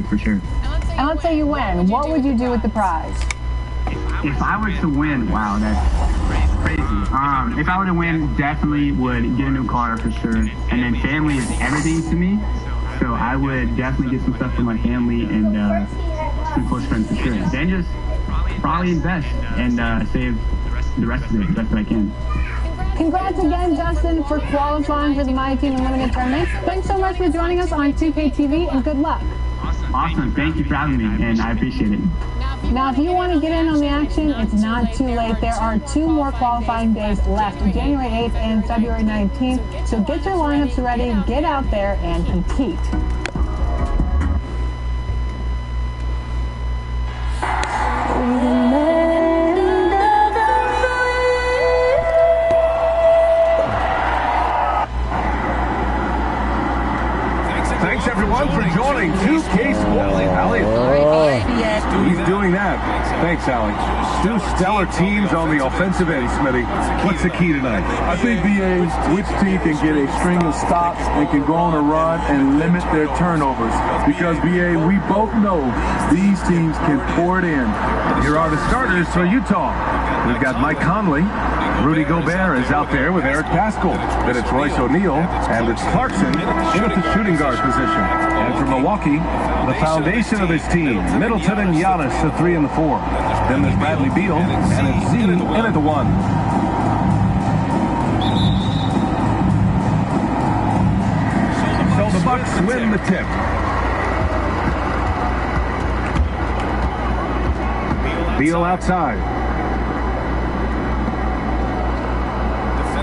for sure. And let's say you win. What would you do with the prize? If I were to win, wow, that's crazy. If I were to win, definitely would get a new car for sure. And then family is everything to me. So I would definitely get some stuff for my family and some close friends for sure. Then just probably invest and save the rest of it the best that I can. Congrats again, Justin, for qualifying for the My Team Unlimited tournament. Thanks so much for joining us on 2K TV, and good luck. Awesome. Thank you for having me, and I appreciate it. Now, if you want to get in on the action, it's not too late. There are 2 more qualifying days left, January 8th and February 19th. So get your lineups ready, get out there, and compete. Thanks everyone for joining 2K Sports. He's doing that. Thanks, Alex. 2 stellar teams on the offensive end, Smitty. What's the key tonight? I think BA, which team can get a string of stops and can go on a run and limit their turnovers. Because BA, we both know these teams can pour it in. Here are the starters for Utah. We've got Mike Conley. Rudy Gobert is out there with Eric Pascal. Then it's Royce O'Neal, and it's Clarkson in at the shooting guard position. And for Milwaukee, the foundation of this team, Middleton and Giannis, the 3 and the 4. Then there's Bradley Beal, and it's Z in at the 1. So the Bucks win the tip. Beal outside.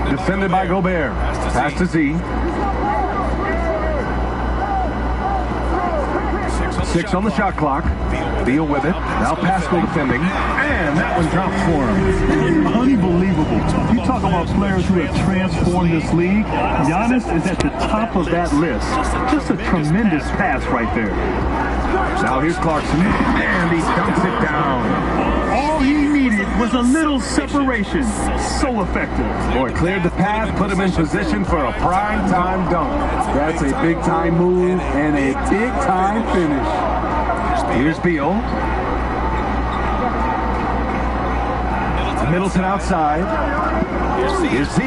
Defended by Gobert. Pass to Z. 6 on the shot clock. Beal with it. Now Pascal defending. And that one drops for him. Unbelievable. You talk about players who have transformed this league. Giannis is at the top of that list. Just a tremendous pass right there. Now here's Clarkson. And he dunks it down. All he needed was a little separation. So effective. Boy, cleared the path, put him in position for a prime-time dunk. That's a big-time move and a big-time finish. Here's Beal. Middleton outside. Here's Z.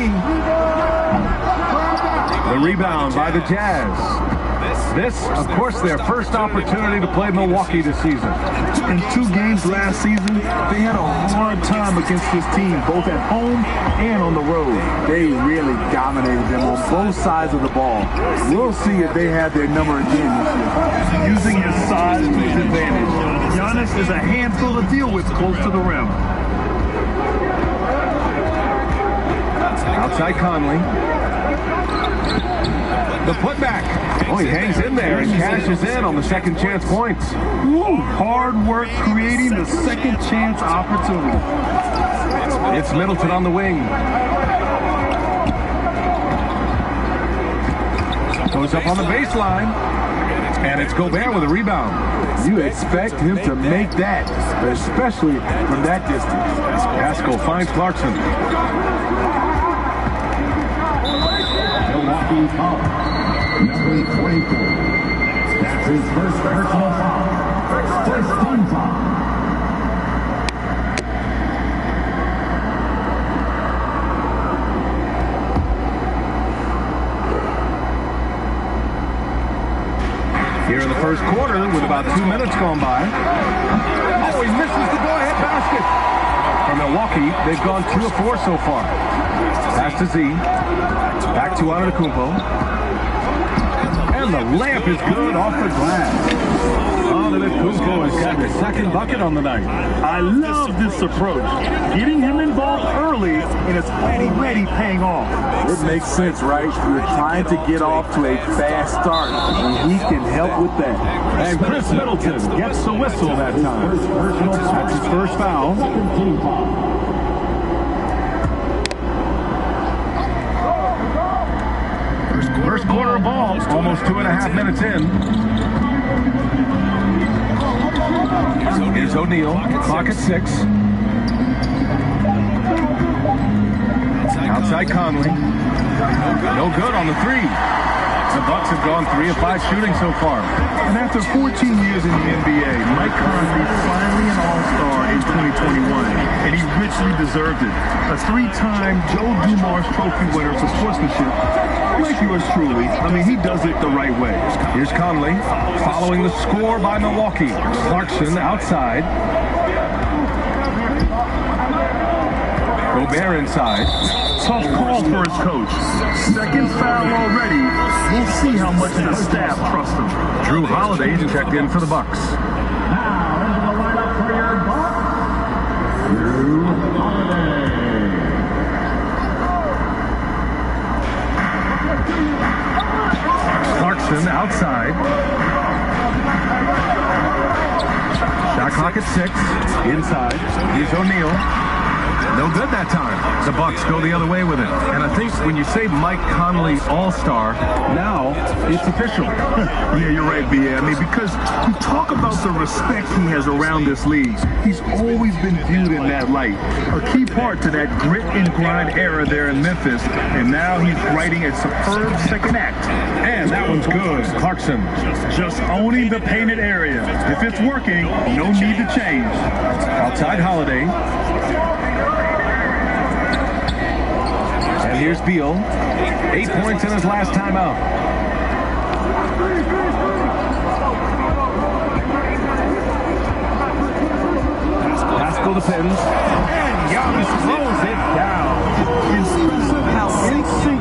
The rebound by the Jazz. This, of course, their first opportunity to play Milwaukee this season. In 2 games last season, they had a hard time against this team, both at home and on the road. They really dominated them on both sides of the ball. We'll see if they have their number again this year. Using his size to his advantage, Giannis is a handful to deal with close to the rim. Outside Conley. The putback. Oh, he hangs in there and cashes in on the second chance points. Ooh, hard work creating the second chance opportunity. It's Middleton on the wing. Goes up on the baseline. And it's Gobert with a rebound. You expect him to make that, especially from that distance. Pascal finds Clarkson. Milwaukee foul. Number 44. That's his first personal foul. First team foul. Here in the first quarter, with about 2 minutes gone by. Oh, he misses the go-ahead basket. For Milwaukee, they've gone 2 of 4 so far. Pass to Z. Back to Antetokounmpo. And the lamp is good off the glass. Antetokounmpo has got the second bucket on the night. I love this approach. Getting him involved early, and it's already paying off. It makes sense, right? You're trying to get off to a fast start, and he can help with that. And Chris Middleton gets the whistle that time. That's his first foul. First quarter of ball, almost 2.5 minutes in. Here's O'Neal, clock at 6. Outside Conley. No good on the 3. The Bucks have gone 3 of 5 shooting so far. And after 14 years in the NBA, Mike Conley finally an All-Star in 2021, and he richly deserved it. A 3-time Joe Dumars Trophy winner for sportsmanship, like yours truly. I mean, he does it the right way. Here's Conley, following the score by Milwaukee. Clarkson outside. Gobert inside. Tough call for his coach. Second foul already. We'll see how much the staff trusts him. Drew Holiday checked in for the Bucks. Now into the lineup for your Bucks, Drew Holiday. Clarkson outside. Shot clock at 6. Inside. Here's O'Neal. No good that time. The Bucks go the other way with it. And I think when you say Mike Conley All-Star, now it's official. Yeah, you're right, B.A. I mean, because you talk about the respect he has around this league. He's always been viewed in that light. A key part to that grit and grind era there in Memphis. And now he's writing a superb second act. And that one's good. Clarkson. Just owning the painted area. If it's working, no need to change. Outside Holiday. And here's Beal. 8 points in his last time out. Pascal depends. And Giannis throws it down. Impressive how in sync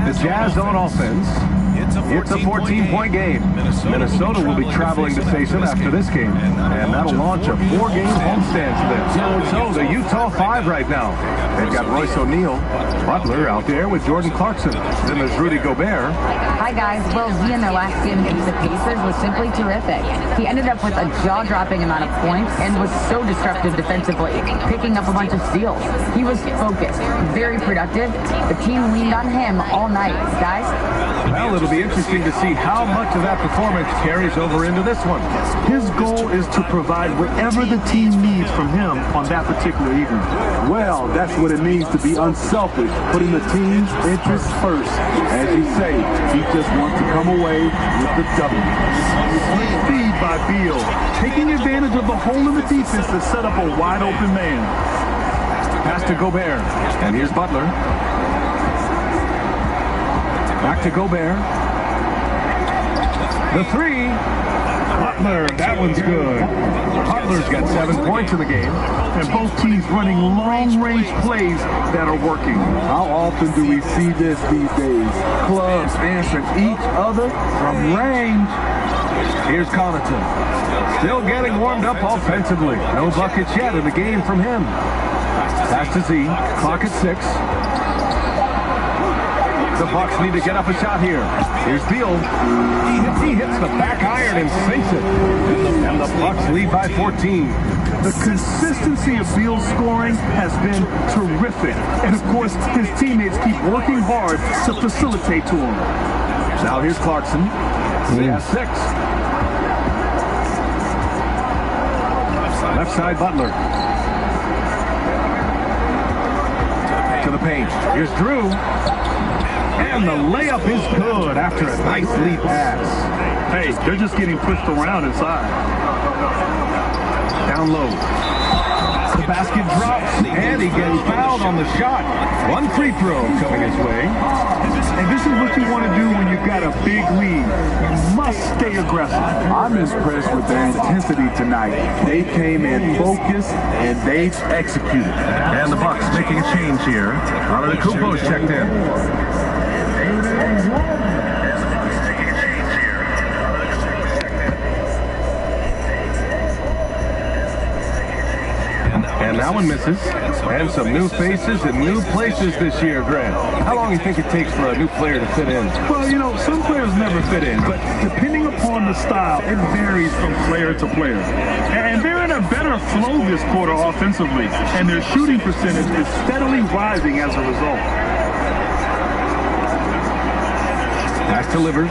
The Jazz on offense. It's a 14-point game. Minnesota will be traveling to face them after this game, and that'll launch a 4-game homestand for them. So the Utah 5 right now. They've got Royce O'Neal, Butler out there with Jordan Clarkson. Then there's Rudy Gobert. Hi, guys. Well, Z in their last game against the Pacers was simply terrific. He ended up with a jaw-dropping amount of points and was so disruptive defensively, picking up a bunch of steals. He was focused, very productive. The team leaned on him all night, guys. Well, it'll be interesting to see how much of that performance carries over into this one. His goal is to provide whatever the team needs from him on that particular evening. Well, that's what it means to be unselfish, putting the team's interests first. As you say, he just wants to come away with the W. Great feed by Beal, taking advantage of the hole in the defense to set up a wide-open man. Pass to Gobert, and here's Butler. Back to Gobert. The 3. Butler, that one's good. Butler's got 7 points in the game. And both teams running long-range plays that are working. How often do we see this these days? Clubs answering each other from range. Here's Connaughton. Still getting warmed up offensively. No buckets yet in the game from him. Pass to Z. Clock at 6. The Bucks need to get up a shot here. Here's Beal. He hits the back iron and sinks it. And the Bucks lead by 14. The consistency of Beal's scoring has been terrific. And, of course, his teammates keep working hard to facilitate to him. Now here's Clarkson. He has 6. Left side, Butler. To the paint. Here's Drew. And the layup is good after a nice lead pass. Hey, they're just getting pushed around inside. Down low. The basket drops, and he gets fouled on the shot. 1 free throw coming his way. And this is what you want to do when you've got a big lead. You must stay aggressive. I'm impressed with their intensity tonight. They came in focused, and they executed. And the Bucks making a change here. Antetokounmpo's checked in. And that one misses. And some new faces and new places this year, Grant. How long do you think it takes for a new player to fit in? Well, you know, some players never fit in, but depending upon the style, it varies from player to player. And they're in a better flow this quarter offensively, and their shooting percentage is steadily rising as a result. Pass delivers.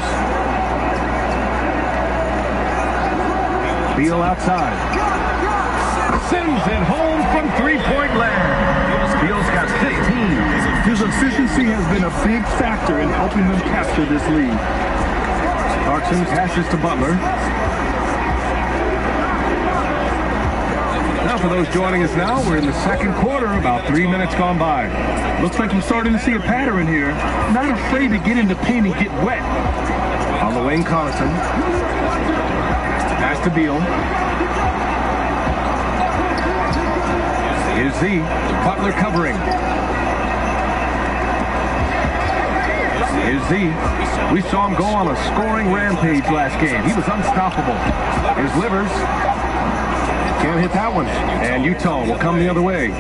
Beal outside. Sends it home from three-point land. Beal's got 15. His efficiency has been a big factor in helping them capture this lead. Clarkson passes to Butler. Now for those joining us now, we're in the second quarter, about 3 minutes gone by. Looks like we're starting to see a pattern here. Not afraid to get in the paint and get wet. On the wing, Connaughton. Pass to Beal. Here's Z. Butler covering. Here's Z. We saw him go on a scoring rampage last game. He was unstoppable. Here's Livers. Can't hit that one. And Utah will come the other way.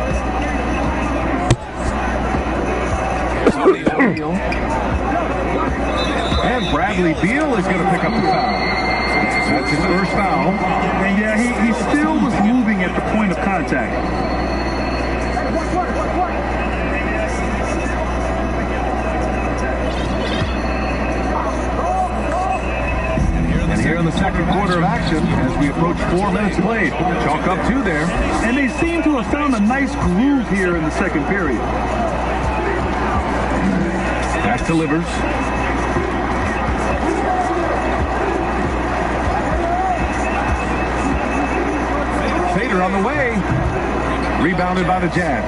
And Bradley Beal is going to pick up the foul. That's his first foul. And yeah, he still was moving at the point of contact. And here in the second quarter of action, as we approach 4 minutes played, chalk up 2 there. And they seem to have found a nice groove here in the second period. Pass to Livers. Fader on the way. Rebounded by the Jazz.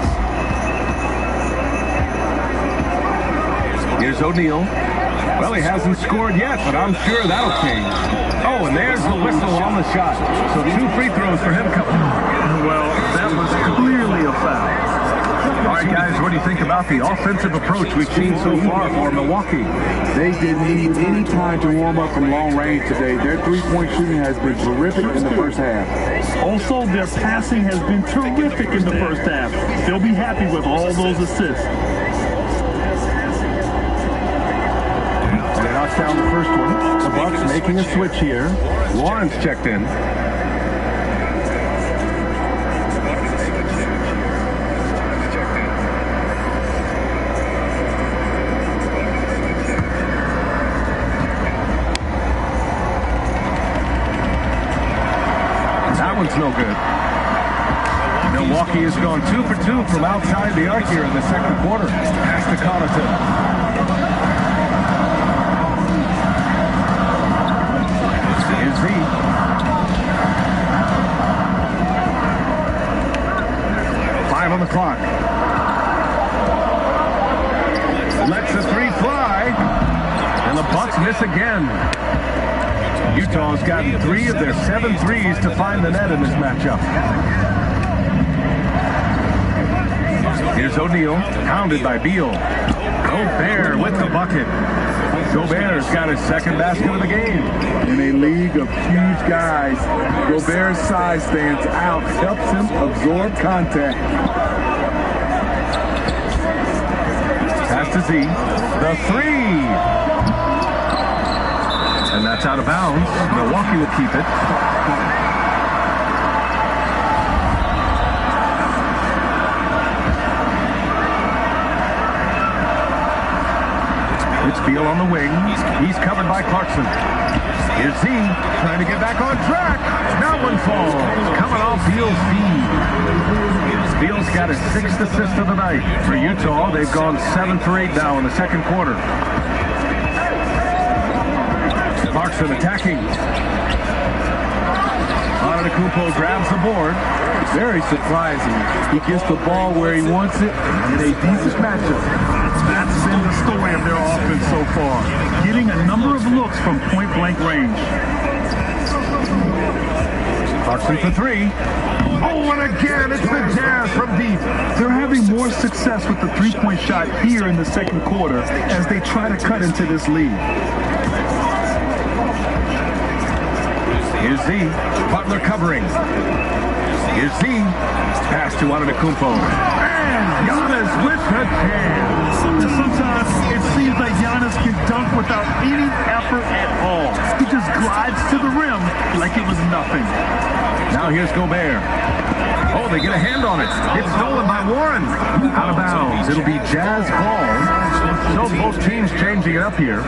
Here's O'Neal. Well, he hasn't scored yet, but I'm sure that'll change. Oh, and there's the whistle on the shot. So 2 free throws for him coming. Well, that was clearly a foul. All right, guys, what do you think about the offensive approach we've seen so far for Milwaukee? They didn't need any time to warm up from long range today. Their three-point shooting has been terrific in the first half. Also, their passing has been terrific in the first half. They'll be happy with all those assists. They knocked down the first one. The Bucks making a switch here. Lawrence checked in. That one's no good. Milwaukee has gone 2 for 2 from outside the arc here in the second quarter. Pass to Connaughton. Here's Z. Five on the clock. Lets the 3 fly. And the Bucks miss again. Utah's gotten 3 of their 7 threes to find the net in this matchup. Here's O'Neal, pounded by Beal. Gobert with the bucket. Gobert's got his second basket of the game. In a league of huge guys, Gobert's size stands out, helps him absorb contact. Pass to Z. The 3. And that's out of bounds. Milwaukee will keep it. It's Beal on the wing. He's covered by Clarkson. Here's Z trying to get back on track. That one falls. Coming off Beal's feed. Beal's got his 6th assist of the night. For Utah, they've gone 7 for 8 now in the second quarter. Clarkson attacking. Antetokounmpo grabs the board. Very surprising. He gets the ball where he wants it in a decent matchup. That's been the story of their offense so far. Getting a number of looks from point-blank range. Clarkson for 3. Oh, and again, it's the Jazz from deep. They're having more success with the three-point shot here in the second quarter as they try to cut into this lead. Here's Z. Butler covering. Here's Z. Pass to Antetokounmpo. And Giannis with the jam. Sometimes it seems like Giannis can dunk without any effort at all. He just glides to the rim like it was nothing. Now here's Gobert. Oh, they get a hand on it. It's stolen by Warren. Out of bounds. It'll be Jazz ball. So both teams changing it up here.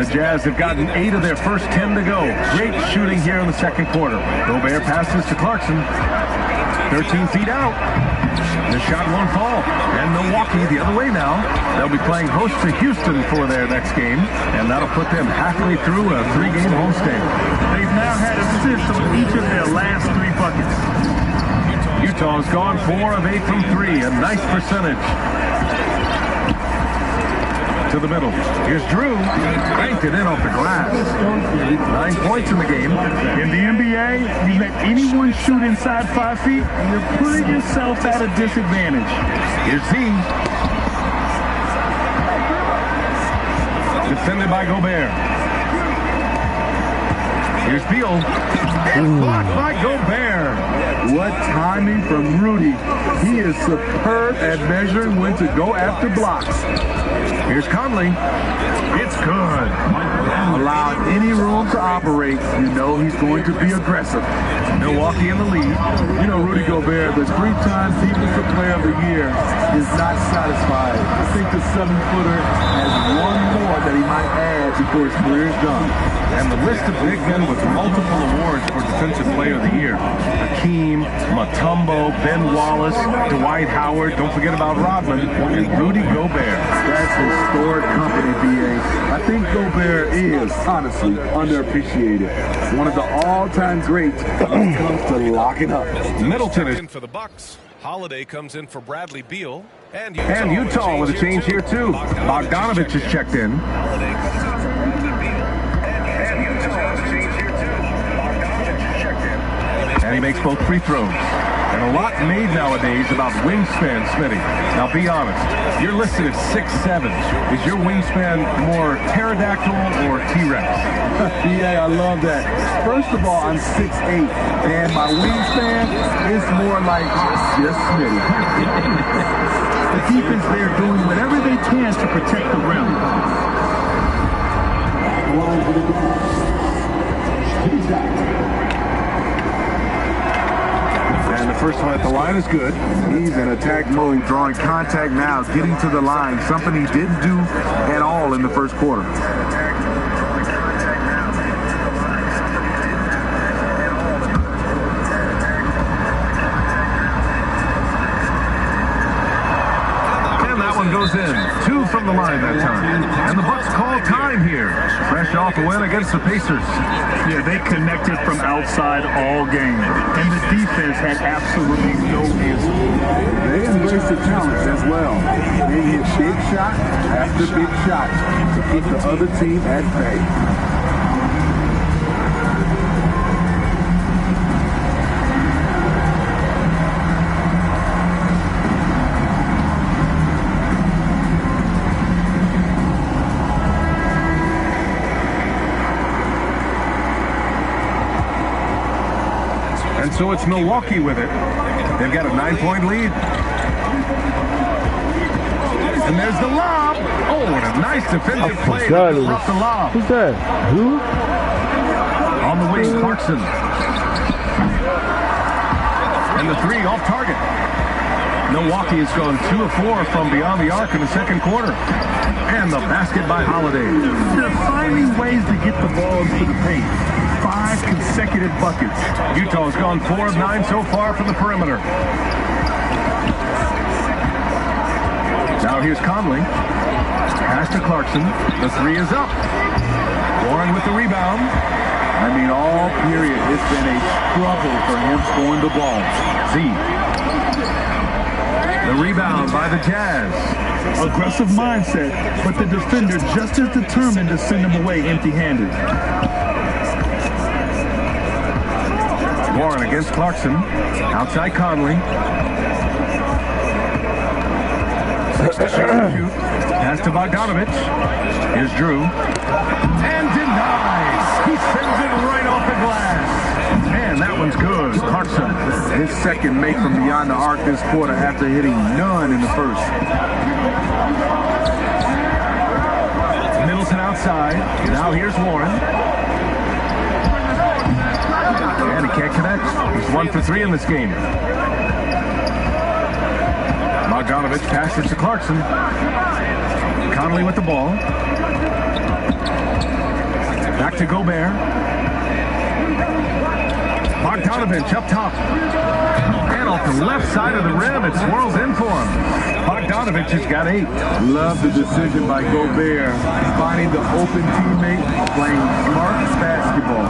Jazz have gotten 8 of their first 10 to go. Great shooting here in the second quarter. Gobert passes to Clarkson. 13 feet out. The shot won't fall. And Milwaukee the other way now. They'll be playing host to Houston for their next game, and that'll put them halfway through a 3-game homestand. They've now had assists on each of their last 3 buckets. Utah's gone 4 of 8 from 3, a nice percentage. To the middle. Here's Drew. Banked it in off the glass. 9 points in the game. In the NBA, you let anyone shoot inside 5 feet, you're putting yourself at a disadvantage. Here's Z. Defended by Gobert. Here's Beal. And blocked by Gobert. What timing from Rudy. He is superb at measuring when to go after blocks. Here's Conley. It's good. Allowing any room to operate, you know he's going to be aggressive. Milwaukee in the lead. You know, Rudy Gobert, the 3-time Defensive Player of the Year, is not satisfied. I think the 7-footer has one more that he might add before his career is done. And the list of big men with multiple awards for Defensive Player of the Year. Hakeem, Mutombo, Ben Wallace, Dwight Howard, don't forget about Rodman, and Rudy Gobert. That's historic company, B.A. I think Gobert is, honestly, underappreciated. One of the all-time greats when it comes to locking up. Middleton is in for the Bucks. Holiday comes in for Bradley Beal. And Utah with a change here, too. Bogdanovich is checked in. And he makes both free throws. And a lot made nowadays about wingspan, Smitty. Now, be honest. You're listed at 6'7". Is your wingspan more pterodactyl or T-Rex? Yeah, I love that. First of all, I'm 6'8", and my wingspan is more like just Smitty. The defense there doing whatever they can to protect the rim. And the first one at the line is good. He's in attack mode, drawing contact now, getting to the line, something he didn't do at all in the first quarter. Goes in. 2 from the line that time. And the Bucks call time here. Fresh off a win against the Pacers. Yeah, they connected from outside all game. And the defense had absolutely no answer. They embrace the challenge as well. They hit big shot after big shot to keep the other team at bay. So it's Milwaukee with it. They've got a 9-point lead. And there's the lob. Oh, and a nice defensive play to disrupt the lob. Who's that? Who? On the wing, Clarkson. And the 3 off target. Milwaukee has gone 2 of 4 from beyond the arc in the second quarter. And the basket by Holiday. They're finding ways to get the ball into the paint. 5 consecutive buckets. Utah's gone 4 of 9 so far from the perimeter. Now here's Conley. Pass to Clarkson. The 3 is up. Warren with the rebound. I mean, all period, it's been a struggle for him scoring the ball. Z. The rebound by the Jazz. Aggressive mindset, but the defender just as determined to send him away empty-handed. Warren against Clarkson. Outside Conley. 6 to shoot. Pass to Bogdanovich. Here's Drew. And denies. He sends it right off the glass. Man, that one's good. Clarkson. His second make from beyond the arc this quarter after hitting none in the first. Middleton outside. Now here's Warren. And he can't connect. He's 1 for 3 in this game. Bogdanovich passes to Clarkson. Conley with the ball. Back to Gobert. Bogdanovich up top. And off the left side of the rim, it swirls in for him. Bogdanovich has got 8. Love the decision by Gobert. Finding the open teammate, playing smart basketball.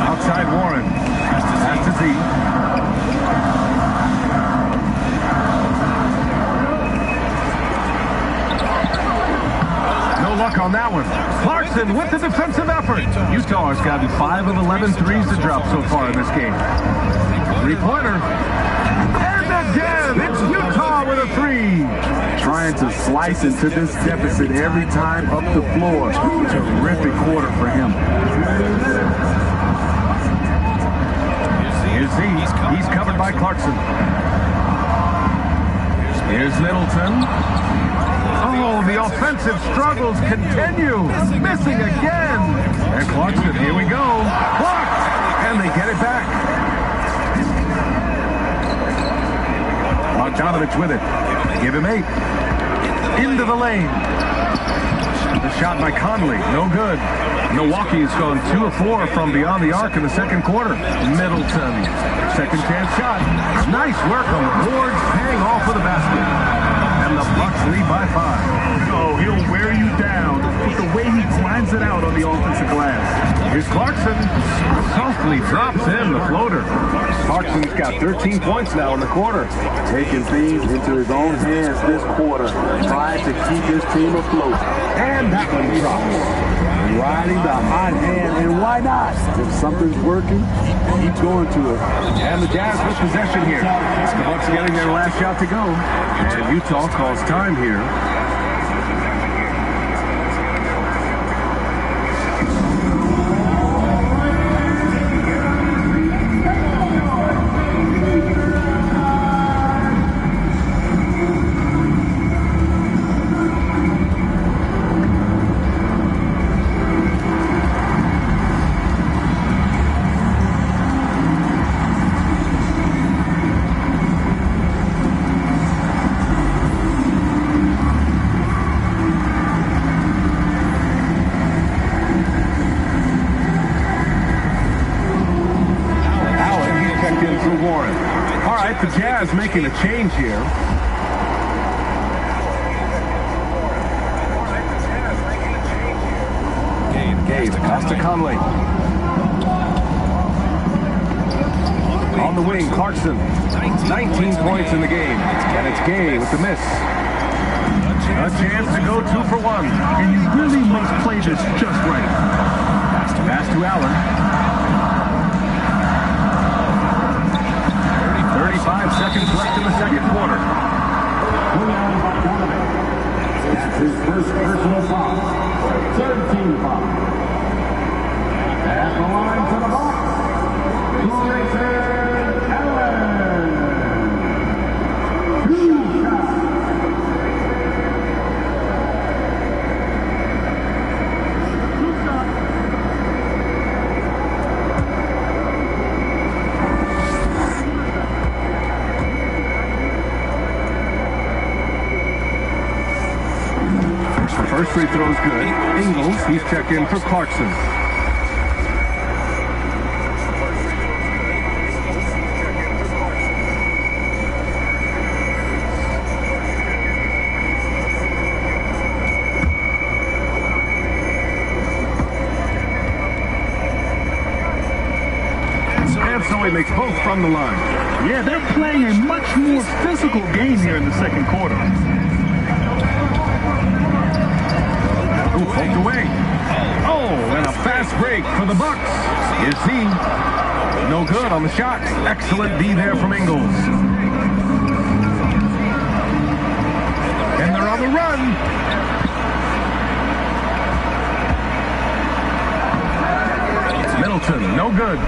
Outside Warren. Pass to Z. No luck on that one. Clarkson with the defensive effort. Utah has gotten 5 of 11 threes to drop so far in this game. Three-pointer. And again, it's Utah with a 3. Trying to slice into this deficit every time up the floor. Terrific quarter for him. Here's Z. He's covered by Clarkson. Here's Middleton. Oh, the offensive struggles continue. Missing again. And Clarkson, here we go. Blocked. And they get it back. Bogdanovich with it. Give him 8. Into the lane. The shot by Conley. No good. Milwaukee has gone 2 of 4 from beyond the arc in the second quarter. Middleton. Second chance shot. Nice work on the boards. Paying off with the basket. And the Bucks lead by 5. Oh, he'll wear you down with the way he grinds it out on the offensive glass. Here's Clarkson. Softly drops in the floater. Clarkson's got 13 points now in the quarter. Taking things into his own hands this quarter, trying to keep his team afloat. And that one drops. Riding the hot hand, and why not? If something's working, keep going to it. And the Jazz with possession here. The Bucks getting their last shot to go. And Utah calls time here. The Jazz making a change here. Gabe, pass to Conley. On the wing, Clarkson. 19 points in the game. And it's Gabe with the miss. A chance to go 2 for 1. And you really must play this just right. Pass to Allen. 35 seconds left in the second quarter. That's his first personal foul. Third team foul. At the line to the box, Grayson Allen. 2 shots. First free throw is good. Ingles, he's checked in for Clarkson. And so he makes both from the line. Yeah, they're playing a much more physical game here in the second quarter. Ooh, poked away. Oh, and a fast break for the Bucks. Is he? No good on the shot. Excellent D there from Ingles. And they're on the run. Middleton, no good.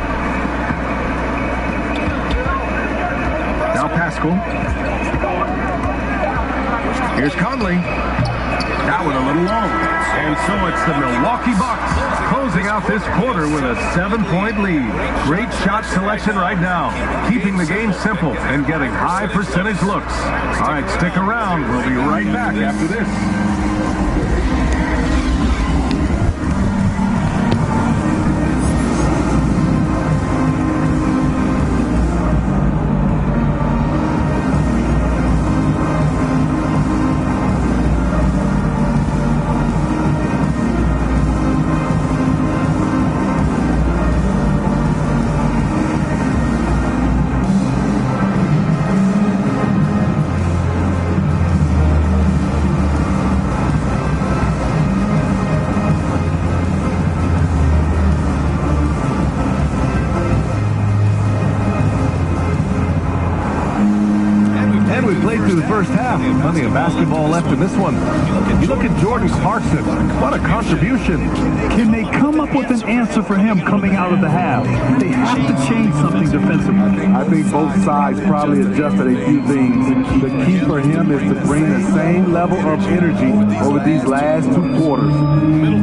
Now Pascal. Here's Conley. That one a little long. And so it's the Milwaukee Bucks closing out this quarter with a 7-point lead. Great shot selection right now, keeping the game simple and getting high percentage looks. All right, stick around. We'll be right back after this. we played through the first half. Plenty of basketball left in this one. You look at Jordan Clarkson. What a contribution. Can they come up with an answer for him coming out of the half? They have to change something defensively. I think both sides probably adjusted a few things. The key for him is to bring the same level of energy over these last 2 quarters.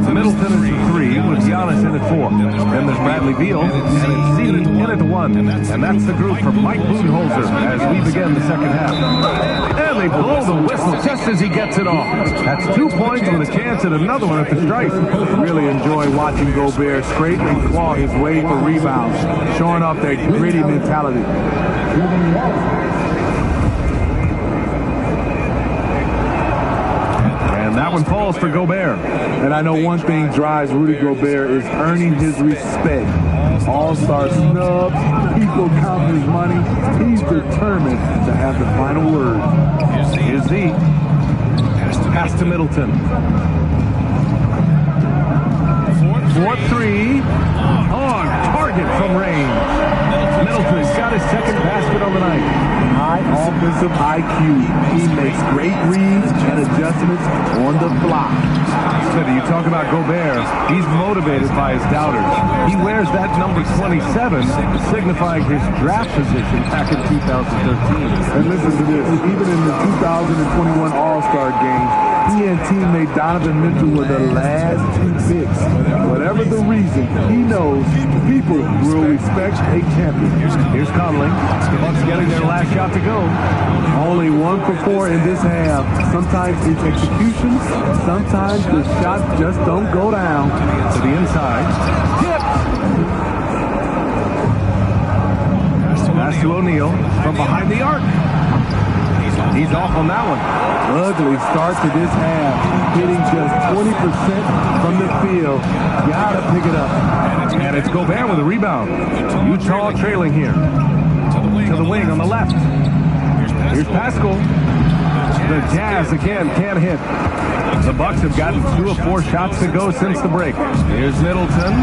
Middleton is at 3 with Giannis in at 4. Then there's Bradley Beal and it's Z in at 1. And that's the group for Mike Budenholzer as we begin the second half. And they blow the whistle just as he gets it off. That's 2 points with a chance at another one at the stripe. Really enjoy watching Gobert scrape and claw his way for rebounds, showing off that gritty mentality. And that one falls for Gobert. And I know one thing drives Rudy Gobert is earning his respect. All-star snubs, people count his money. He's determined to have the final word. Here's Z. Pass to Middleton. 4-3. On target from range. Middleton's got his second basket on the night. High offensive IQ. He makes great reads and adjustments on the fly. You talk about Gobert. He's motivated by his doubters. He wears that number 27, signifying his draft position back in 2013. And listen to this. Even in the 2021 All-Star Game, he and teammate Donovan Mitchell were the last 2 picks. Whatever the reason, he knows people will respect a champion. Here's Conley. The Bucks getting their last shot to go. Only 1 for 4 in this half. Sometimes it's execution. Sometimes the shots just don't go down. To the inside. Tip! Pass to O'Neal from behind the arc. He's off on that one. Ugly start to this half. Hitting just 20% from the field. Gotta pick it up. And it's Gobert with a rebound. Utah trailing here. To the wing on the left. Here's Pascal. The Jazz again can't hit. The Bucks have gotten 2 of 4 shots to go since the break. Here's Middleton.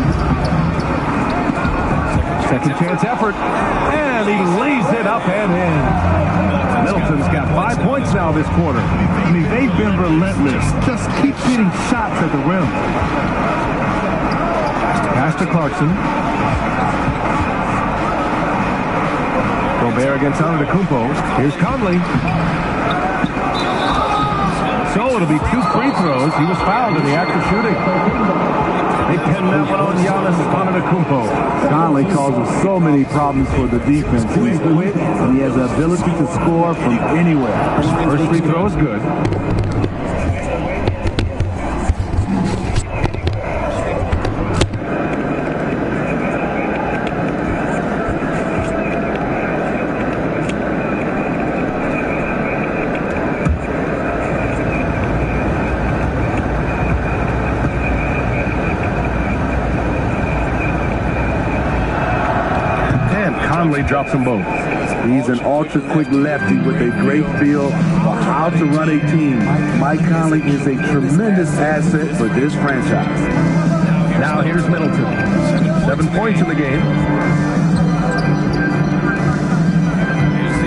Second chance effort. And he lays it up and in. Middleton's got 5 points now this quarter. I mean, they've been relentless. Just keep getting shots at the rim. Pass to Clarkson. Gobert against Antetokounmpo. Here's Conley. So it'll be 2 free throws. He was fouled in the act of shooting. They pin that one on Giannis Antetokounmpo. Conley causes so many problems for the defense. He's quick and he has the ability to score from anywhere. First free throw is good. Conley drops them both. He's an ultra-quick lefty with a great feel for how to run a team. Mike Conley is a tremendous asset for this franchise. Now here's Middleton. 7 points in the game.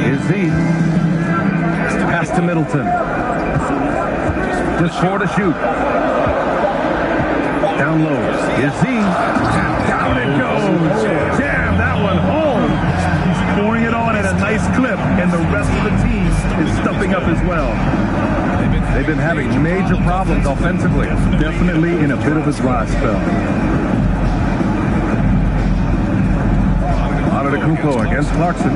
Here's Z. Pass to Middleton. Just 4 to shoot. Down low. Here's Z. Down it goes. Damn, that one home. Pouring it on at a nice clip, and the rest of the team is stepping up as well. They've been having major problems offensively. Definitely in a bit of a dry spell. Antetokounmpo against Clarkson.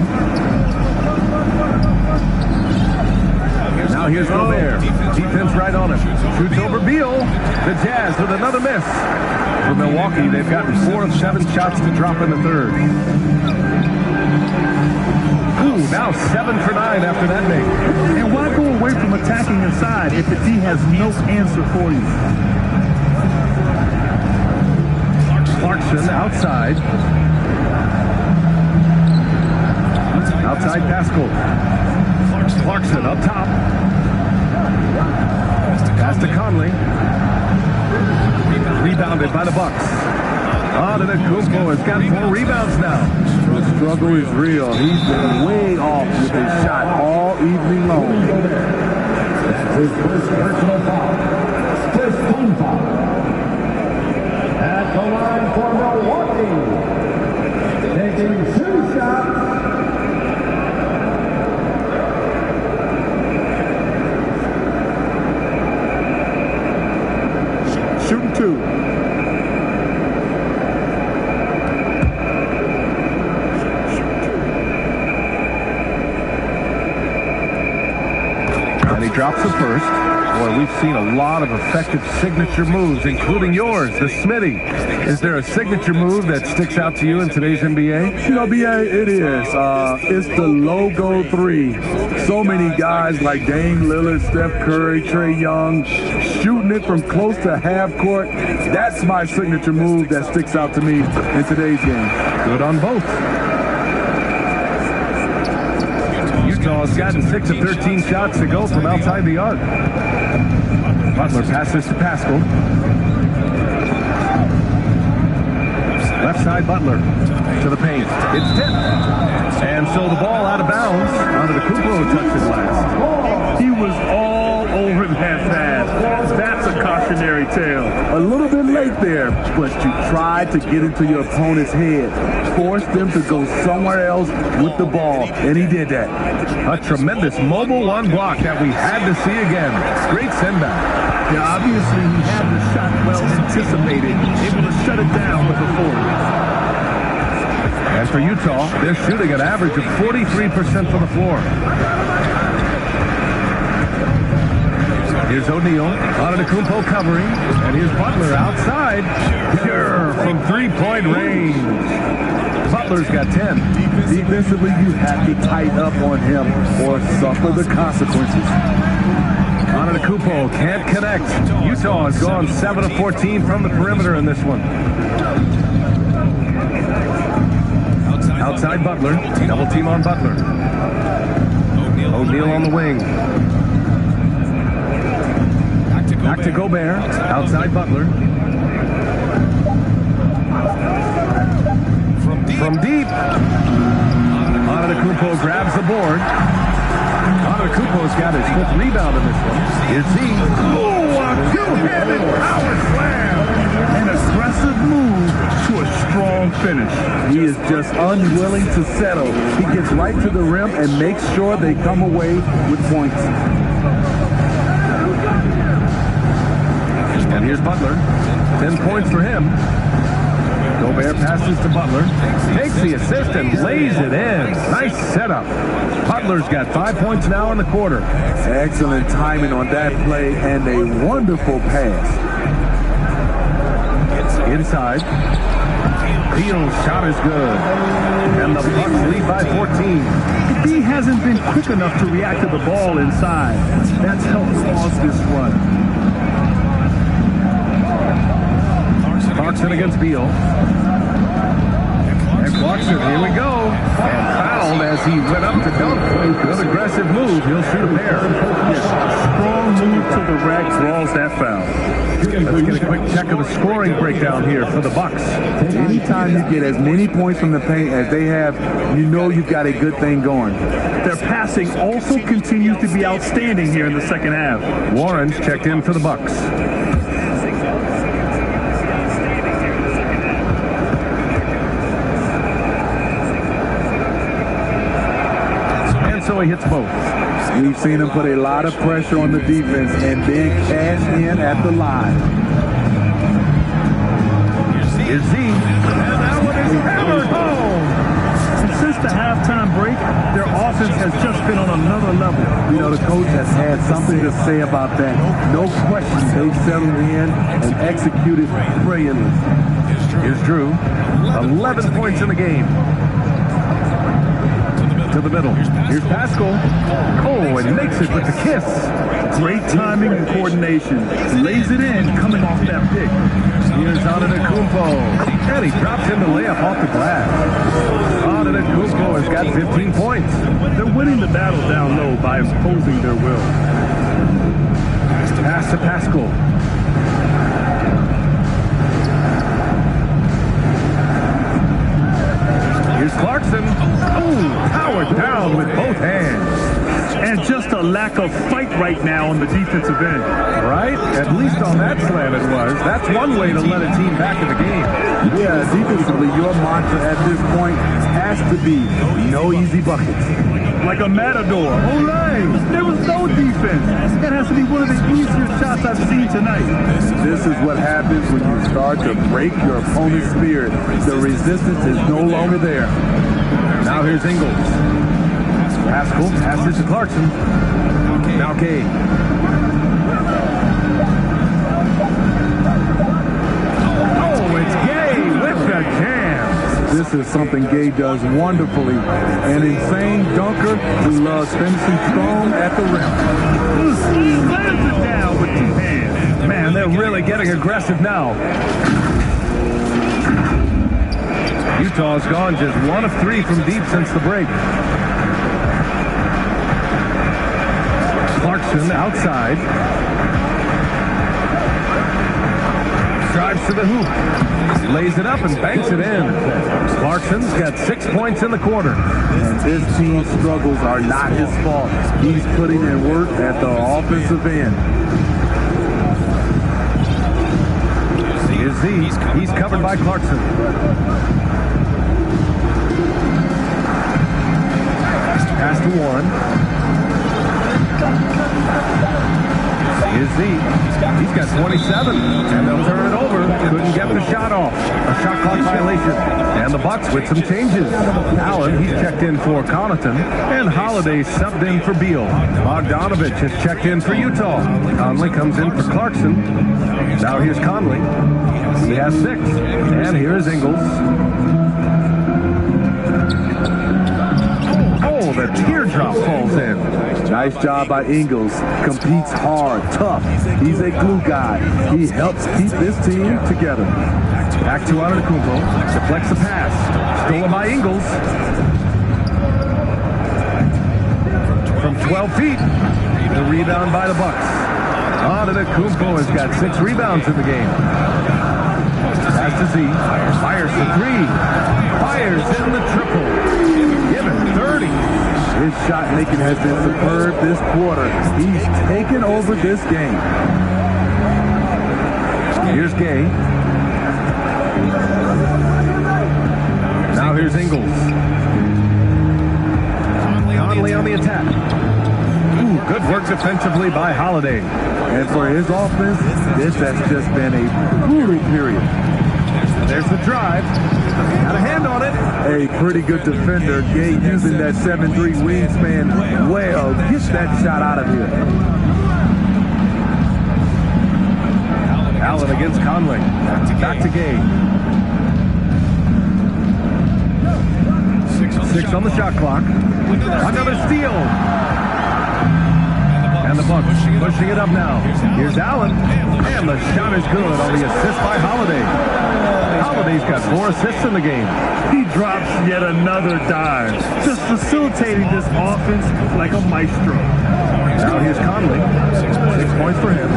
Now here's Gobert. Defense right on him. Shoots over Beal. The Jazz with another miss. For Milwaukee, they've gotten 4 of 7 shots to drop in the third. Ooh, now 7 for 9 after that make. And why go away from attacking inside if the D has no answer for you? Clarkson outside. Outside Pascal. Clarkson up top. Pass to Conley. Rebounded by the Bucks. Antetokounmpo has got 4 rebounds now. The struggle is real. He's been way off with his shot all evening long. personal foul. First team foul. At the line for Milwaukee. Taking 2 shots. Shooting 2. And he drops the first. Boy, we've seen a lot of effective signature moves, including yours, the Smitty. Is there a signature move that sticks out to you in today's NBA? You know, BA, it is. It's the logo 3. So many guys like Dame Lillard, Steph Curry, Trae Young, shooting it from close to half court. That's my signature move that sticks out to me in today's game. Good on both. Utah's gotten 6 of 13 shots to go from outside the arc. Butler passes to Pascal. Left side Butler to the paint. It's tipped. And so the ball out of bounds. Antetokounmpo touched it last. He was all over that pass. That's a cautionary tale. A little bit late there, but you tried to get into your opponent's head. Forced them to go somewhere else with the ball, and he did that. A tremendous mobile one block that we had to see again. Great send-back. Yeah, obviously he had the shot well anticipated, able to shut it down with a forward. And for Utah, they're shooting an average of 43% from the floor. Here's O'Neal, Antetokounmpo covering, and here's Butler outside. Pure from three-point range. Butler's got 10. Defensively, you have to tighten up on him or suffer the consequences. Antetokounmpo can't connect. Utah has gone 7 of 14 from the perimeter in this one. Outside Butler, double team on Butler. O'Neal on the wing. Back to Gobert, outside Butler. From deep. Antetokounmpo grabs the board. Antetokounmpo's got his 5th rebound in this one. Here's Z. Oh, a two-handed power slam. An aggressive move to a strong finish. He is just unwilling to settle. He gets right to the rim and makes sure they come away with points. And here's Butler. 10 points for him. Gobert passes to Butler. Takes the assist and lays it in. Nice setup. Butler's got 5 points now in the quarter. Excellent timing on that play and a wonderful pass. Inside. Beal's shot is good. And the Bucks lead by 14. He hasn't been quick enough to react to the ball inside. That's helped cause this run. Clarkson against Beal. And Clarkson, here we go. And fouled as he went up to dunk. Good aggressive move. He'll shoot a pair. Yes, strong move to the rack draws that foul. Let's get a quick check of the scoring breakdown here for the Bucks. Anytime you get as many points from the paint as they have, you know you've got a good thing going. Their passing also continues to be outstanding here in the second half. Warren's checked in for the Bucks. So he hits both. We've seen him put a lot of pressure on the defense and then cash in at the line. Here's Z. And that one is hammered home. And since the halftime break, their offense has just been on another level. You know, the coach has had something to say about that. No question, they've settled in and executed brilliantly. Here's Drew. 11 points in the game. To the middle. Here's Pascal. Oh, and makes it with the kiss. Great timing and coordination. Lays it in coming off that pick. Here's Antetokounmpo. And he drops in the layup off the glass. Antetokounmpo has got 15 points. They're winning the battle down low by imposing their will. Pass to Pascal. Here's Clarkson. Oh, powered down with both hands. And just a lack of fight right now on the defensive end. Right? At least on that slant it was. That's one way to let a team back in the game. Yeah, defensively, your mantra at this point has to be no easy buckets. Like a matador. Olay! There was no defense. That has to be one of the easier shots I've seen tonight. This is what happens when you start to break your opponent's spirit. The resistance is no longer there. Now here's Ingles. Haskell passes to Clarkson. Now Gay. Oh, it's Gay with the jam. This is something Gay does wonderfully. An insane dunker who loves finishing strong at the rim. Slams it down with 2 hands. Man, they're really getting aggressive now. Utah's gone just 1 of 3 from deep since the break. Clarkson outside. Drives to the hoop. Lays it up and banks it in. Clarkson's got 6 points in the quarter. And this team's struggles are not his fault. He's putting in work at the offensive end. Here's Z. He's covered by Clarkson. Pass to Warren. Here's Z. He's got 27, and they'll turn it over. Couldn't get the shot off. A shot clock violation. And the Bucks with some changes. Allen, he's checked in for Connaughton, and Holiday subbed in for Beal. Bogdanovich has checked in for Utah. Conley comes in for Clarkson. Now here's Conley. He has 6. And here's Ingles. Oh, the teardrop falls in. Nice job by Ingles. Competes hard, tough. He's a glue guy. He helps keep this team together. Back to Antetokounmpo. Deflects the pass. Stolen by Ingles. From 12 feet. The rebound by the Bucks. Antetokounmpo has got 6 rebounds in the game. Pass to Z. Fires the 3. Fires in the triple. Given 30. His shot making has been superb this quarter. He's taken over this game. Here's Gay. Now here's Ingles. Conley on the attack. Ooh, good work defensively by Holiday. And for his offense, this has just been a brutal period. There's the drive. Got a hand on it. A pretty good defender. Gay using that 7'3" wingspan well. Get that shot out of here. Allen against Conley. Back to Gay. 6 on the shot clock. Another steal. And the Bucks pushing it up now. Here's Allen. And the shot is good on the assist by Holiday. Holiday's got 4 assists in the game. He drops yet another dive. Just facilitating this offense like a maestro. Now here's Conley. 6 points for him.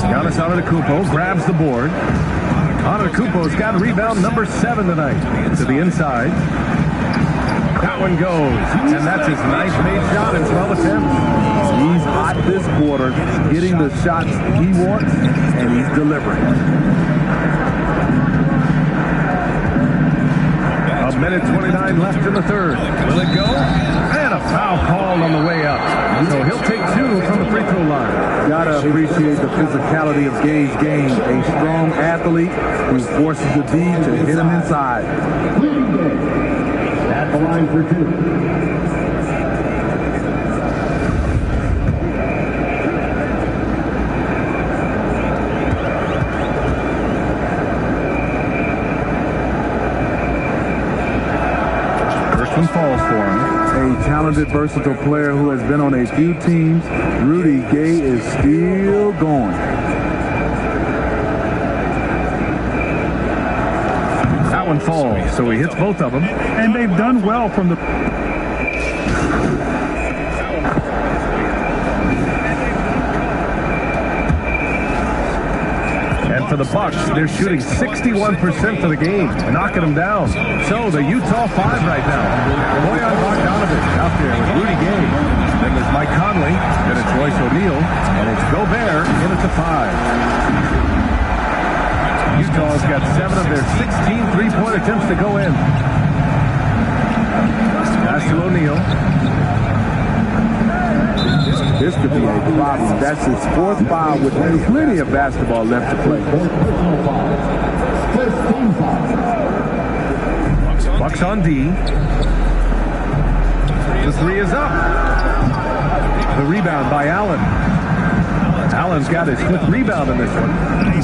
Giannis Antetokounmpo grabs the board. Antetokounmpo's got rebound number 7 tonight. To the inside. That one goes. And that's his nice made shot in 12 attempts. He's hot this quarter, getting the shots he wants, and he's delivering. A minute 29 left in the third. Will it go? And a foul called on the way up. So he'll take 2 from the free throw line. Gotta appreciate the physicality of Gay's game. A strong athlete who forces the D to hit him inside. At the line for 2. One falls for him. A talented, versatile player who has been on a few teams. Rudy Gay is still going. That one falls, so he hits both of them. And they've done well from the... for the Bucks. They're shooting 61% for the game, knocking them down. So the Utah 5 right now. Bojan Bogdanovic out there with Rudy Gay. Then there's Mike Conley. Then it's Royce O'Neal. And it's Gobert in at the 5. Utah's got 7 of their 16 three-point attempts to go in. Pass to O'Neal. This could be a problem. That's his 4th foul with plenty of basketball left to play. Bucks on D. The 3 is up. The rebound by Allen. Allen's got his 5th rebound in this one.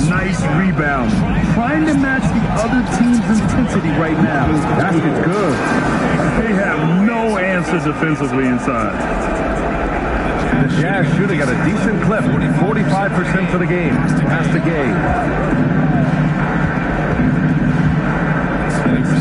Nice rebound. Trying to match the other team's intensity right now. Basket's good. They have no answer defensively inside. The Jazz shooting at a decent clip, 45% for the game. Pass to Gay.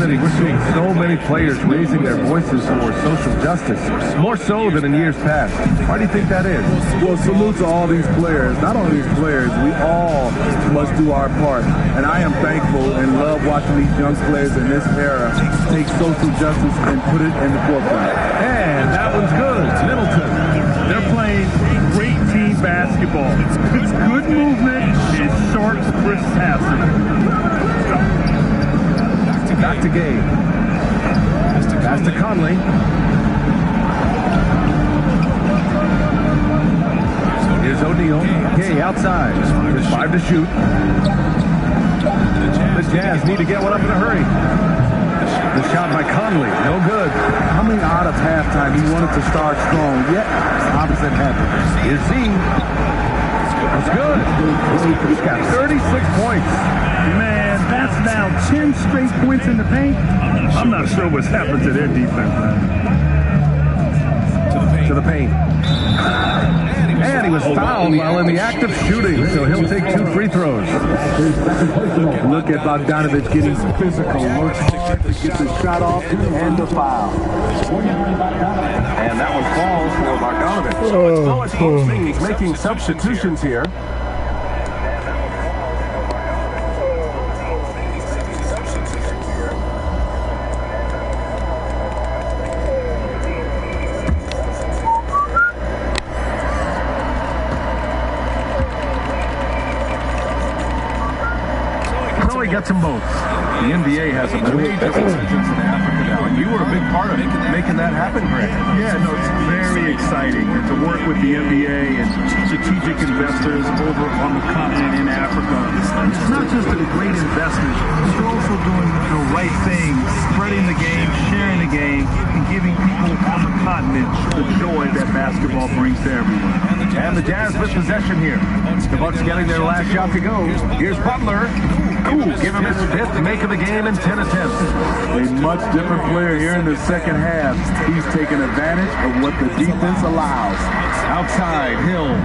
We're seeing so many players raising their voices for social justice, more so than in years past. Why do you think that is? Well, salute to all these players. Not only these players, we all must do our part. And I am thankful and love watching these young players in this era take social justice and put it in the forefront. And that one's good. Middleton. They're playing great team basketball. It's good movement and short, crisp passing. Back to Gay. Pass to Conley. Here's O'Neal. Gay outside. There's 5 to shoot. The Jazz need to get one up in a hurry. The shot by Conley. No good. Coming out of halftime, he wanted to start strong, yet opposite happened. Here's Z. It's good. He's got 36 points. Man, that's now 10 straight points in the paint. I'm not sure what's happened to their defense, man. To the paint. And he was fouled while in the act of shooting, so he'll take 2 free throws. Look at Bogdanovic getting physical. Works hard to get the shot off and the foul. And that one falls for Bogdanovic. So it's Boas making substitutions here. Gets them both. The NBA has a major presence in Africa now, and you were a big part of making that happen, Greg. Yeah, no, it's very exciting to work with the NBA and strategic investors over on the continent in Africa. It's not just a great investment, you're also doing the right thing, spreading the game, sharing the game, and giving people on the continent the joy that basketball brings to everyone. And the Jazz with possession here. The Bucks getting their last shot to go. Here's Butler. Ooh, give him his 5th make of the game in 10 attempts. A much different player here in the second half. He's taking advantage of what the defense allows. Outside, Hill.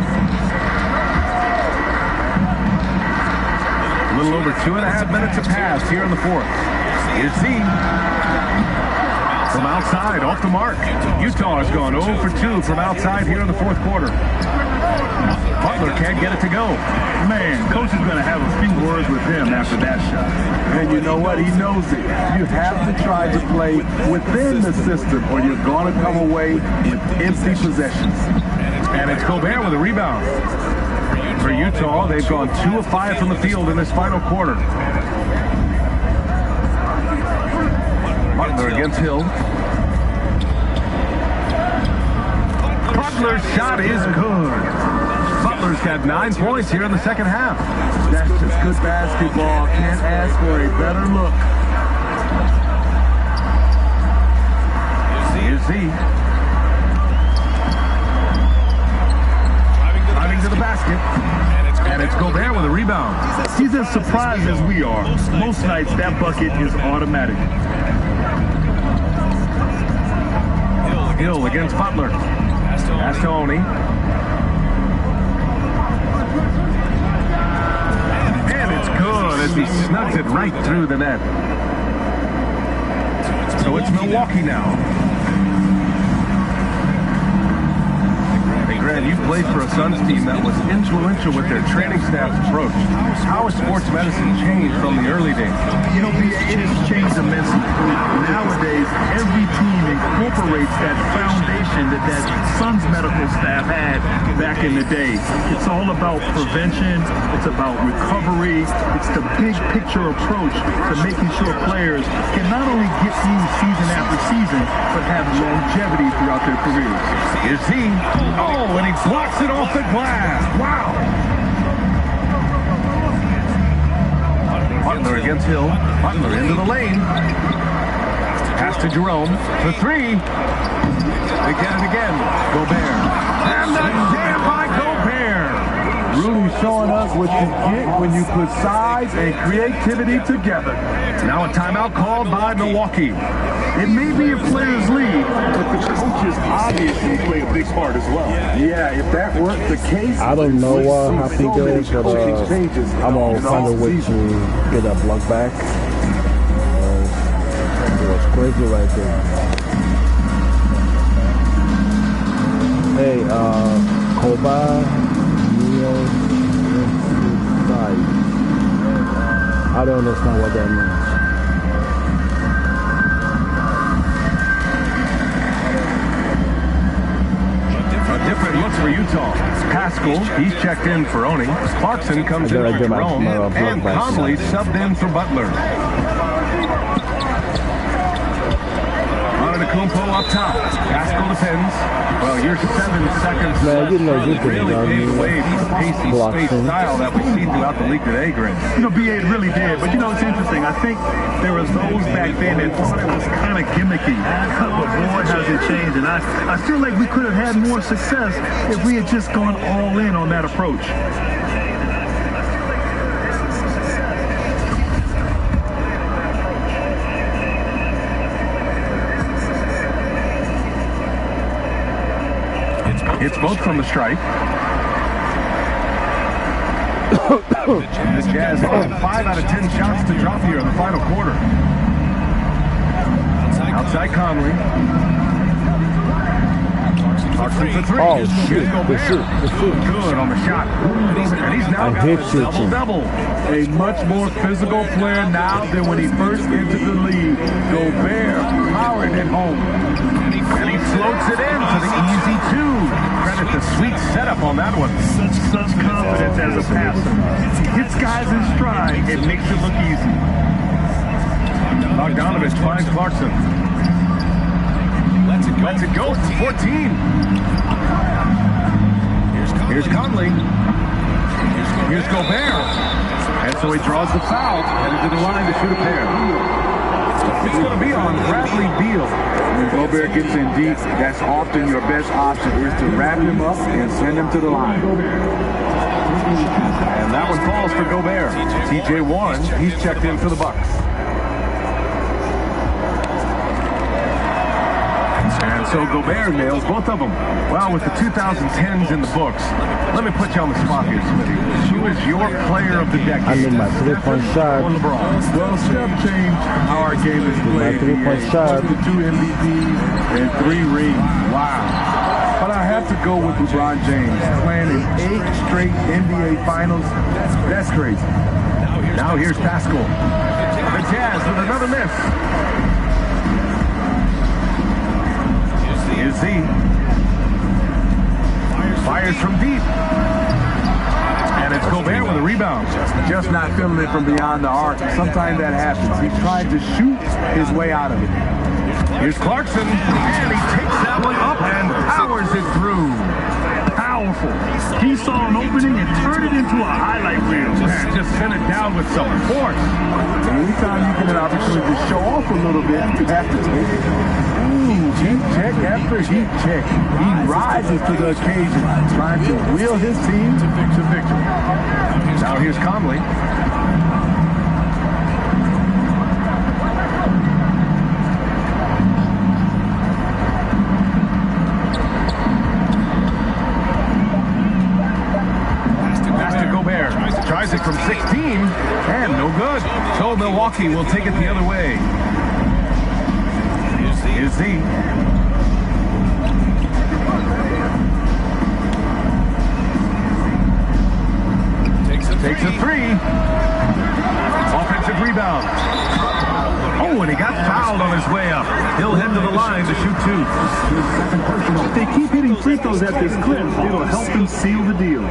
A little over 2.5 minutes of pass here in the 4th. Here's Z. From outside, off the mark. Utah has gone 0 for 2 from outside here in the 4th quarter. Butler can't get it to go. Man, coach is going to have a few words with him after that shot. And you know what? He knows it. You have to try to play within the system or you're going to come away with empty possessions. And it's Gobert with a rebound. For Utah, they've gone 2 of 5 from the field in this final quarter. Butler against Hill. Butler's shot is good. Butler's got 9 points here in the second half. That's just good basketball. Can't ask for a better look. Here's Z. Driving to the basket. And it's Gobert with a rebound. He's as surprised as we are. Most nights, that bucket is automatic. Hill against Butler. Pass to Oni. And it's good as he snugs it right through the net. So it's Milwaukee now. Brand, you played for a Suns team that was influential with their training staff's approach. How has sports medicine changed from the early days? You know, it has changed immensely. Nowadays, every team incorporates that foundation that Suns medical staff had back in the day. It's all about prevention. It's about recovery. It's the big picture approach to making sure players can not only get through season after season, but have longevity throughout their careers. Is he? Oh, and he blocks it off the glass. Wow. Butler against Hill. Butler into the lane. Pass to Jerome. The three. They get it again. Gobert. And the jam by Gobert. Really showing us what you get when you put size and creativity together. Now a timeout called by Milwaukee. It may be a player's league, But the coaches obviously play a big part as well. Yeah, if that weren't the case, I don't know how he does, but I'm going to find a way to get that block back. It was crazy right there. Hey, Koba, I don't understand what that means. Different looks for Utah. Pascal, he's checked in for Oni. Clarkson comes in for Jerome. And Conley subbed in for Butler. Kumpo up top. Pascal defends. Well, you're 7 seconds left. Really paved way for the pacey space style that we see throughout the league today, Greg. You know, BA, it really did. But, you know, it's interesting. I think there was those back then that thought it was kind of gimmicky. But boy, has it changed. And I feel like we could have had more success if we had just gone all in on that approach. It's both from the stripe. The Jazz had 5 out of 10 shots to drop here in the final quarter. Outside Conley. Clarkson for three. Oh, shit. The shoot. Good on the shot. And he's now got a double-double. A much more physical player now than when he first entered the league. Gobert powered it home. And he floats it in for the easy 2. Credit the sweet setup on that one. Such confidence as a passer. He hits guys in stride. It makes it look easy. Bogdanovich finds Clarkson. Lets it go. 14. Here's Conley. Here's Gobert. And so he draws the foul. Headed to the line to shoot a pair. It's going to be on Bradley Beal. When Gobert gets in deep, that's often your best option, is to wrap him up and send him to the line. And that one falls for Gobert. TJ1, he's checked in for the Bucks. And so Gobert nails both of them. Well, with the 2010s in the books, let me put you on the spot here, Smitty. Who is your player of the decade? I mean, my 3-point shot. LeBron. Well, Steph changed how our game is played. My 3-point shot. 2 MVPs and 3 rings. Wow. But I have to go with LeBron James, playing in 8 straight NBA Finals. That's crazy. Now here's Pascal. The Jazz with another miss. Here's Z. Fires from deep. And it's Gobert with a rebound. Just not feeling it from beyond the arc. Sometimes that happens. He tried to shoot his way out of it. Here's Clarkson. And he takes that one up and powers it through. Powerful. He saw an opening and turned it into a highlight reel. And just sent it down with some force. Anytime you get an opportunity to show off a little bit, you have to take it. Heat check after heat check. He rises to the occasion, trying to wheel his team to victory. Now here's Conley. Pass to Gobert. Tries it from 16, and no good. So Milwaukee will take it the other way. Here's Z. Takes a three. Offensive rebound. Oh, and he got fouled on his way up. He'll head to the line to shoot two. If they keep hitting free throws at this clip, it'll help them seal the deal.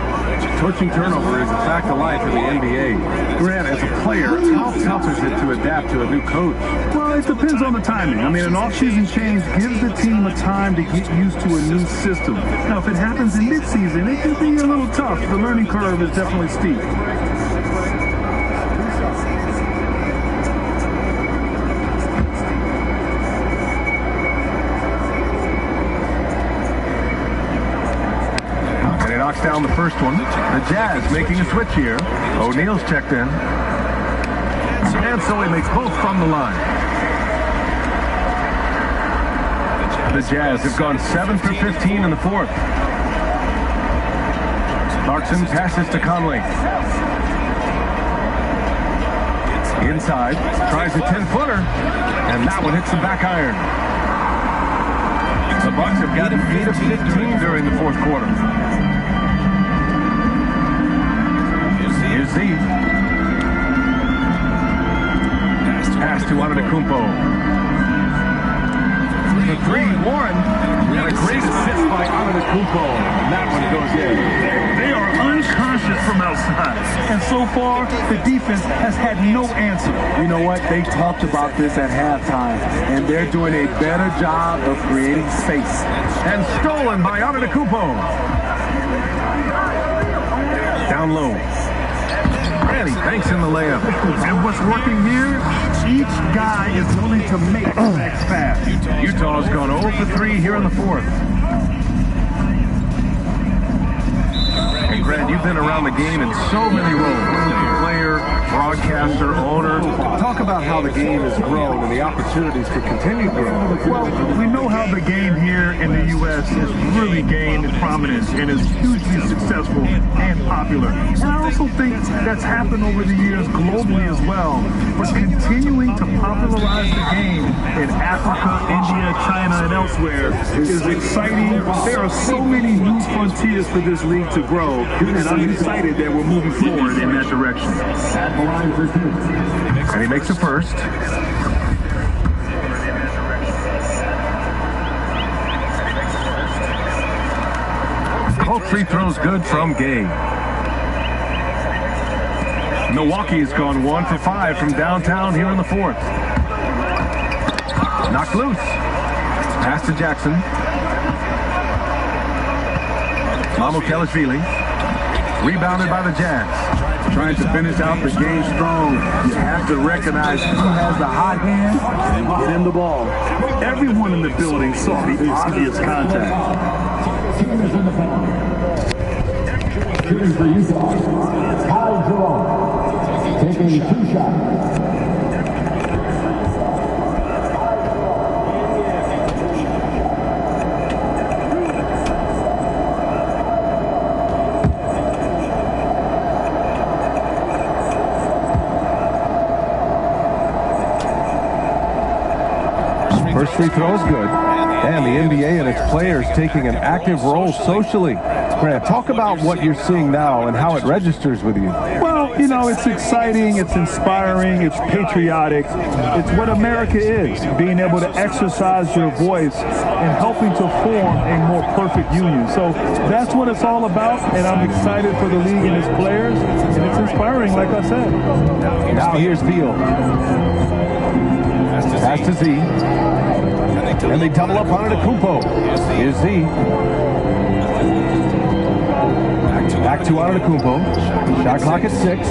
Coaching turnover is a fact of life in the NBA. Grant, as a player, how tough is it to adapt to a new coach? Well, it depends on the timing. I mean, an off-season change gives the team a time to get used to a new system. Now, if it happens in mid-season, it can be a little tough. The learning curve is definitely steep. Knocks down the first one. The Jazz making a switch here. O'Neal's checked in. And so he makes both from the line. The Jazz have gone 7 for 15 in the fourth. Clarkson passes to Conley. Inside, tries a 10-footer, and that one hits the back iron. The Bucks have gotten 8 of 15 during the fourth quarter. Here's Z. Pass to Antetokounmpo. The three, Warren. And a great assist by Antetokounmpo. And that one goes in. They are unconscious from outside. And so far, the defense has had no answer. You know what? They talked about this at halftime, and they're doing a better job of creating space. And stolen by Antetokounmpo. Down low. And he banks in the layup. And what's working here, each guy is willing to make the next pass. Utah's gone 0 for 3 here in the fourth. And Grant, you've been around the game in so many roles. Player, broadcaster, owner. Talk about how the game has grown and the opportunities to continue growing. Well, we know how the game here in the U.S. has really gained prominence and is hugely successful and popular. And I also think that's happened over the years globally as well. But continuing to popularize the game in Africa, India, China, and elsewhere is exciting. There are so many new frontiers for this league to grow, and I'm excited that we're moving forward in that direction. And he makes a first. Both free throws good from Gay. Milwaukee's gone 1 for 5 from downtown here in the fourth. Knocked loose. Pass to Jackson. Mamukelashvili. Rebounded by the Jazz. Trying to finish out the game strong, you have to recognize who has the hot hand and get him the ball. Everyone in the building saw the obvious contact. Shooting for Utah, Kyle Jerome, taking 2 shots. First free throw is good. And the NBA and its players taking an active role socially. Grant, talk about what you're seeing now and how it registers with you. Well, you know, it's exciting, it's inspiring, it's patriotic. It's what America is, being able to exercise your voice and helping to form a more perfect union. So that's what it's all about, and I'm excited for the league and its players, and it's inspiring, like I said. Now here's Beal. Pass to Z. And they double up on Antetokounmpo. Here's Z. Back to Antetokounmpo. Shot clock at 6.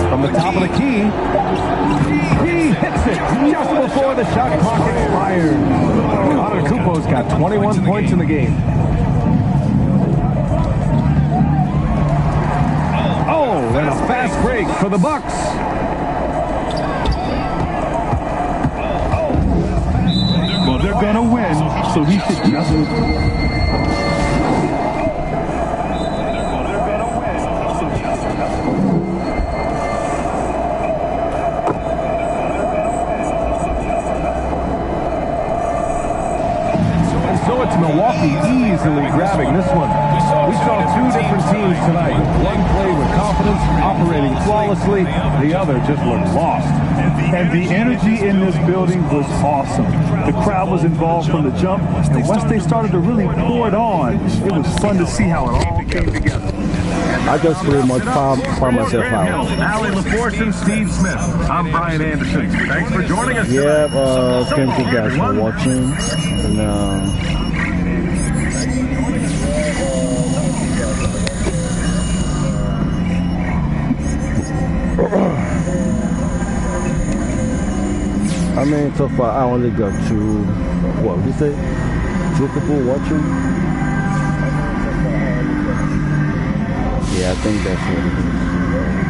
From the top of the key. He hits it just before the shot clock expired. Antetokounmpo's got 21 points in the game. Oh, and a fast break for the Bucks. Well, they're going to win, so he should just... So it's Milwaukee easily grabbing this one. We saw two different teams tonight. One played with confidence, operating flawlessly. The other just looked lost. And the energy in this building was awesome. The crowd was involved from the jump, and once they started to really pour it on, it was fun to see how it all came together. I just pretty much found myself out. Allie LaForce and Steve Smith. I'm Brian Anderson. Thanks for joining us. Yeah, thank you guys for watching. And, I mean, so far I only got two, what you say? 2 people watching? Yeah, I think that's what it is.